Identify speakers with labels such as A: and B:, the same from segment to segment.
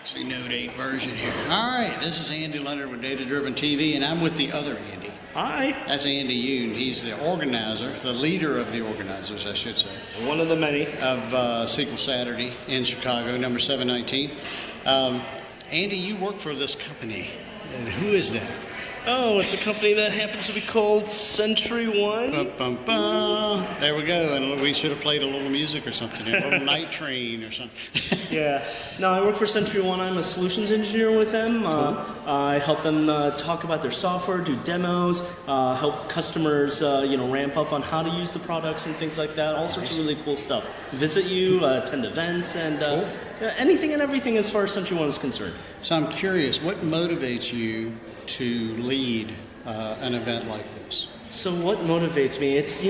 A: Galaxy Note 8 version here. All right, this is Andy Leonard with Data Driven TV, and I'm with the other Andy.
B: Hi.
A: That's Andy Yoon. He's the organizer, the leader of the organizers, I should say.
B: One of the many.
A: Of SQL Saturday in Chicago, number 719. Andy, you work for this company. And who is that?
B: Oh, it's a company that happens to be called Century One.
A: Bum, bum, bum. There we go. And we should have played a little music or something, a little night train or something.
B: Yeah. No, I work for Century One. I'm a solutions engineer with them. I help them talk about their software, do demos, help customers, ramp up on how to use the products and things like that. All sorts of really cool stuff. Visit you, attend events, and anything and everything as far as Century One is concerned.
A: So I'm curious, what motivates you to lead an event like this?
B: So what motivates me? It's,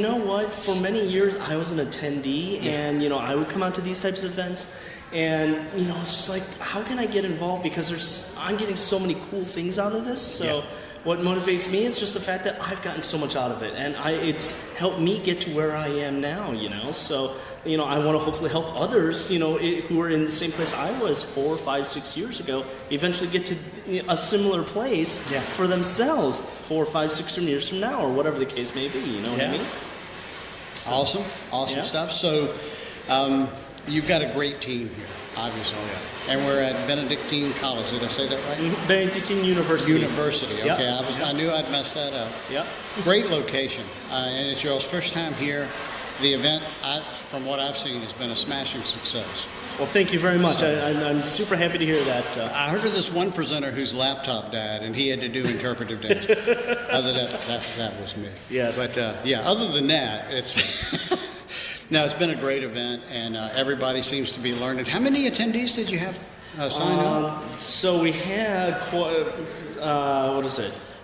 B: for many years I was an attendee, and I would come out to these types of events, and it's just like, how can I get involved? Because I'm getting so many cool things out of this. So what motivates me is just the fact that I've gotten so much out of it, and it's helped me get to where I am now. So I want to hopefully help others, who are in the same place I was 4, 5, 6 years ago, eventually get to a similar place for themselves 4, 5, 6 years from now, or whatever the case may be. You know what I mean? So,
A: awesome stuff. So you've got a great team here, obviously, and we're at Benedictine College. Did I say that right?
B: Benedictine University.
A: Okay, I knew I'd messed that up.
B: Yep.
A: Great location, and it's your first time here. The event, from what I've seen, has been a smashing success.
B: Well, thank you very much. I'm super happy to hear that. So.
A: I heard of this one presenter whose laptop died, and he had to do interpretive dance. Other than that was me.
B: Yes.
A: But other than that, it's been a great event, and everybody seems to be learning. How many attendees did you have sign up?
B: So we had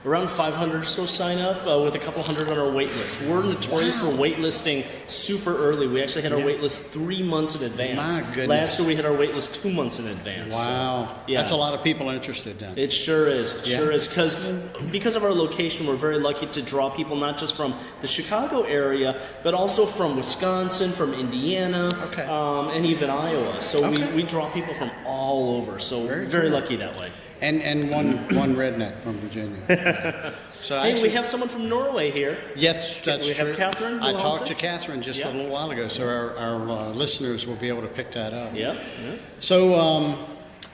B: around 500 or so sign up, with a couple hundred on our wait list. We're notorious for wait listing super early. We actually had our wait list 3 months in advance.
A: My goodness.
B: Last year we had our wait list 2 months in advance.
A: Wow.
B: So,
A: That's a lot of people interested then.
B: It sure is. Sure is. Because of our location, we're very lucky to draw people not just from the Chicago area, but also from Wisconsin, from Indiana, and even Iowa. So we draw people from all over. So we're very lucky that way.
A: And one redneck from Virginia. So
B: hey, we have someone from Norway here.
A: Yes, that's
B: true. We have Catherine.
A: I talked to Catherine just a little while ago, so our listeners will be able to pick that up.
B: Yeah.
A: So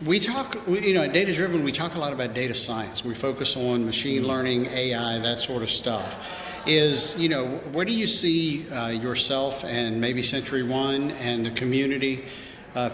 A: we talk, at Data Driven, we talk a lot about data science. We focus on machine learning, AI, that sort of stuff. Where do you see yourself and maybe Century One and the community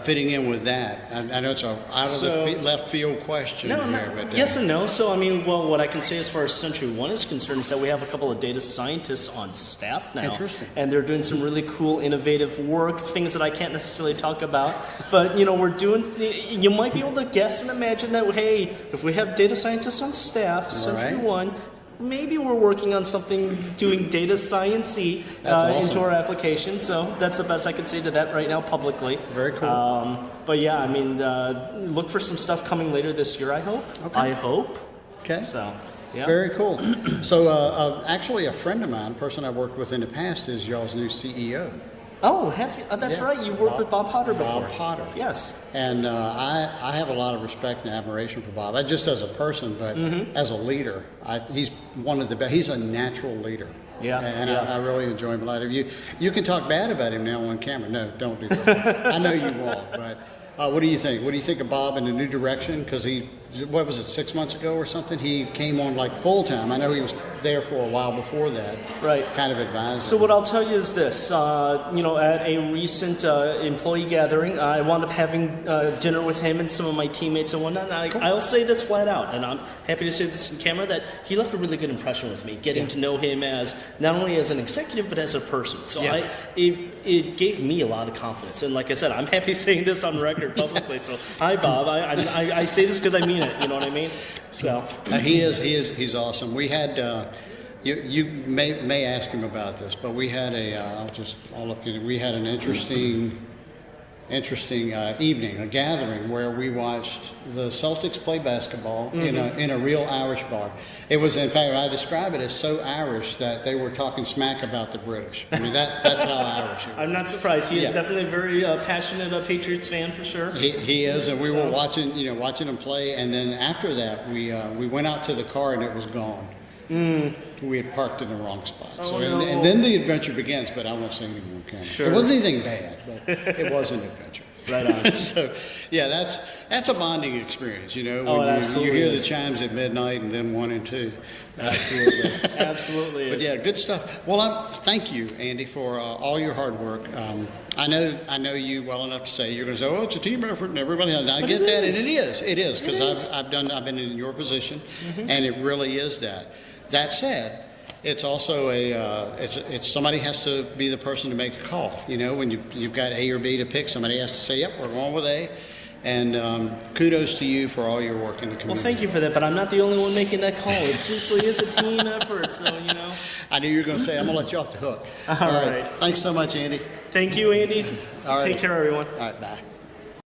A: fitting in with that? I know it's a left field question here, but
B: yes and no. So what I can say as far as Century One is concerned is that we have a couple of data scientists on staff now.
A: Interesting.
B: And they're doing some really cool, innovative work, things that I can't necessarily talk about. But we're doing. You might be able to guess and imagine that. Hey, if we have data scientists on staff, Century One. Maybe we're working on something doing data science-y into our application. So that's the best I can say to that right now publicly.
A: Very cool.
B: Look for some stuff coming later this year, I hope.
A: Okay.
B: I hope.
A: Okay.
B: So, yeah.
A: Very cool. So actually a friend of mine, a person I've worked with in the past, is y'all's new CEO.
B: Oh, have you? That's right. You worked with Bob Potter before.
A: Bob Potter.
B: Yes.
A: And I have a lot of respect and admiration for Bob. Just as a person, but as a leader, he's one of the best. He's a natural leader.
B: Yeah.
A: And I really enjoy him a lot. You can talk bad about him now on camera. No, don't do that. I know you won't. But what do you think? What do you think of Bob in the new direction? Because 6 months ago or something, he came on like full time. I know he was there for a while before that.
B: Right.
A: Kind of advised.
B: So what I'll tell you is this, at a recent employee gathering, I wound up having dinner with him and some of my teammates and whatnot. And I'll say this flat out, and I'm happy to say this in camera, that he left a really good impression with me, getting to know him as not only as an executive, but as a person. So it gave me a lot of confidence. And like I said, I'm happy saying this on record publicly. So hi, Bob. I say this because I mean it. You know what I mean? So
A: he's awesome. We had you may ask him about this, but we had we had an interesting interesting evening, a gathering where we watched the Celtics play basketball in a real Irish bar. It was, in fact, I describe it as so Irish that they were talking smack about the British. I mean, that's how Irish it was.
B: I'm not surprised. He is definitely a very passionate Patriots fan for sure.
A: He is, and we were watching him play, and then after that, we went out to the car and it was gone. We had parked in the wrong spot.
B: Oh,
A: no. and then the adventure begins, but I won't say anything on camera.
B: Sure.
A: It wasn't anything bad, but it was an adventure.
B: Right on.
A: So, yeah, that's a bonding experience, when you hear the chimes at midnight and then 1 and 2.
B: Absolutely. Absolutely.
A: But yeah, good stuff. Well, thank you, Andy, for all your hard work. I know you well enough to say you're going to say, "Oh, it's a team effort," and everybody else. I get that, and it is because I've been in your position, and it really is that. That said, it's also it's somebody has to be the person to make the call. When you've got A or B to pick, somebody has to say, "Yep, we're going with A." And kudos to you for all your work in the community.
B: Well, thank you for that, but I'm not the only one making that call. It seriously is a team effort, so
A: I knew you were going to say, I'm going to let you off the hook.
B: All right.
A: Thanks so much, Andy.
B: Thank you, Andy.
A: All right.
B: Take care, everyone.
A: All right, bye.